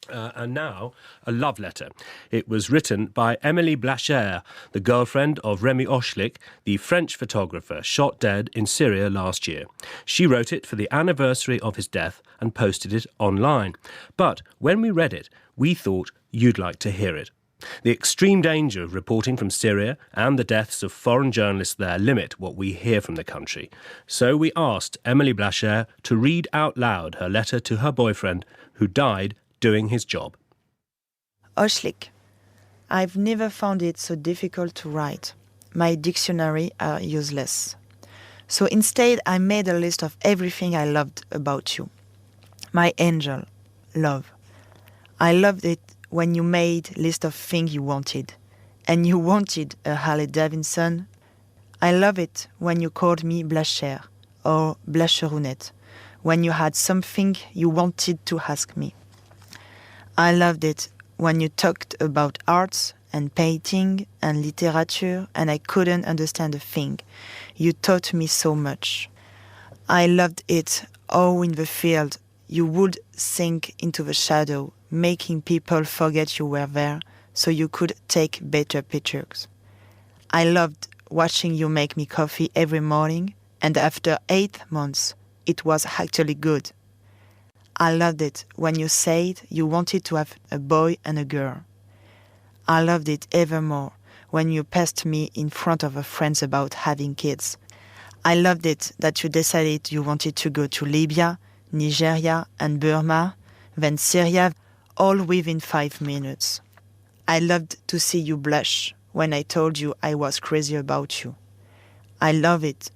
And now, a love letter. It was written by Emily Blacher, the girlfriend of Remi Ochlik, the French photographer shot dead in Syria last year. She wrote it for the anniversary of his death and posted it online. But when we read it, we thought you'd like to hear it. The extreme danger of reporting from Syria and the deaths of foreign journalists there limit what we hear from the country. So we asked Emily Blacher to read out loud her letter to her boyfriend, who died doing his job. Ochlik, I've never found it so difficult to write. My dictionary are useless. So instead, I made a list of everything I loved about you. My angel, love. I loved it when you made list of things you wanted. And you wanted a Harley Davidson. I love it when you called me Blacher or Blacherounette, when you had something you wanted to ask me. I loved it when you talked about arts and painting and literature and I couldn't understand a thing. You taught me so much. I loved it how in the field you would sink into the shadow, making people forget you were there so you could take better pictures. I loved watching you make me coffee every morning and after 8 months it was actually good. I loved it when you said you wanted to have a boy and a girl. I loved it ever more when you passed me in front of a friends about having kids. I loved it that you decided you wanted to go to Libya, Nigeria and Burma, then Syria, all within 5 minutes. I loved to see you blush when I told you I was crazy about you. I love it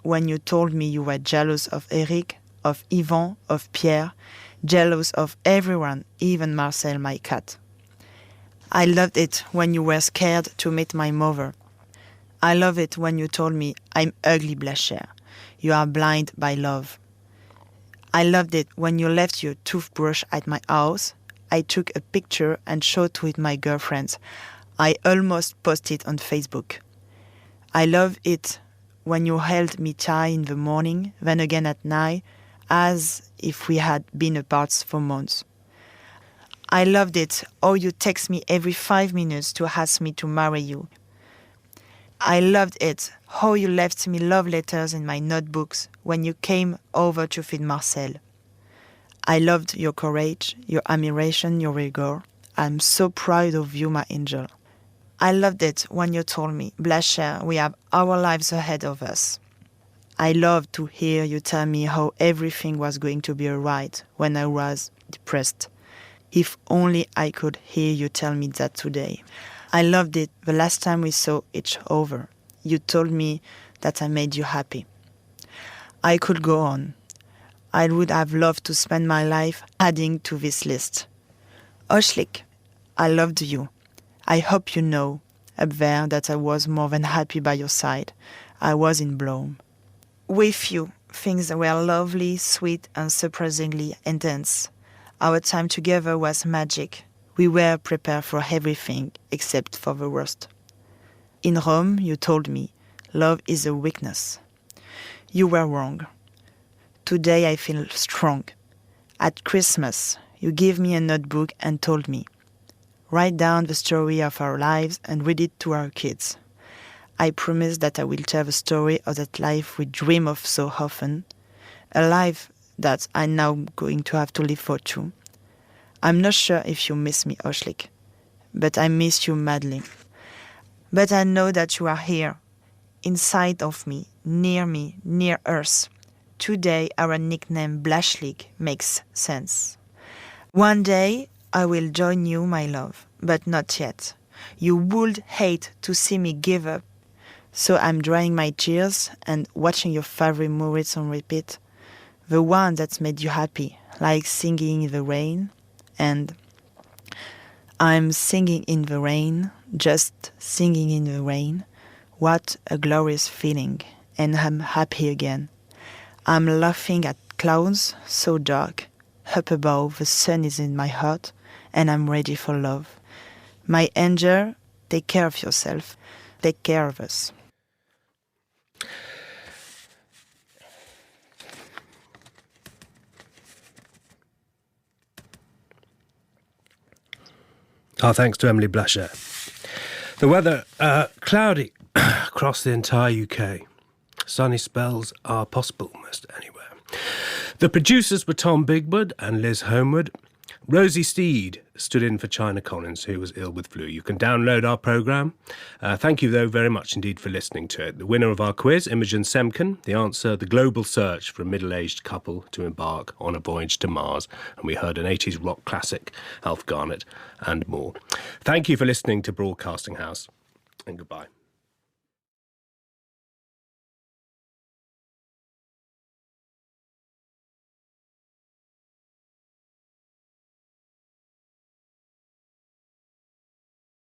when you told me you were jealous of Eric, of Yvon, of Pierre, jealous of everyone, even Marcel, my cat. I loved it when you were scared to meet my mother. I love it when you told me, I'm ugly, Blacher. You are blind by love. I loved it when you left your toothbrush at my house. I took a picture and showed it my girlfriends. I almost posted on Facebook. I love it when you held me tight in the morning, then again at night, as if we had been apart for months. I loved it how you text me every 5 minutes to ask me to marry you. I loved it how you left me love letters in my notebooks when you came over to feed Marcel. I loved your courage, your admiration, your rigor. I'm so proud of you, my angel. I loved it when you told me, Blacher, we have our lives ahead of us. I loved to hear you tell me how everything was going to be alright when I was depressed. If only I could hear you tell me that today. I loved it the last time we saw each other. You told me that I made you happy. I could go on. I would have loved to spend my life adding to this list. Ochlik, I loved you. I hope you know, up there, that I was more than happy by your side. I was in bloom. With you, things were lovely, sweet, and surprisingly intense. Our time together was magic. We were prepared for everything except for the worst. In Rome, you told me, love is a weakness. You were wrong. Today I feel strong. At Christmas, you gave me a notebook and told me, write down the story of our lives and read it to our kids. I promise that I will tell the story of that life we dream of so often, a life that I'm now going to have to live for too. I'm not sure if you miss me, Ochlik, but I miss you madly. But I know that you are here, inside of me, near us. Today our nickname Blashlik makes sense. One day I will join you, my love, but not yet. You would hate to see me give up. So I'm drying my tears and watching your favorite movies on repeat. The one that made you happy, like singing in the rain. And I'm singing in the rain, just singing in the rain. What a glorious feeling, and I'm happy again. I'm laughing at clouds so dark. Up above, the sun is in my heart, and I'm ready for love. My angel, take care of yourself. Take care of us. Our thanks to Emily Blacher. The weather, cloudy across the entire UK. Sunny spells are possible almost anywhere. The producers were Tom Bigwood and Liz Homewood. Rosie Steed stood in for China Collins, who was ill with flu. You can download our programme. Thank you, though, very much indeed for listening to it. The winner of our quiz, Imogen Semken. The answer, the global search for a middle-aged couple to embark on a voyage to Mars. And we heard an 80s rock classic, Alf Garnett, and more. Thank you for listening to Broadcasting House, and goodbye.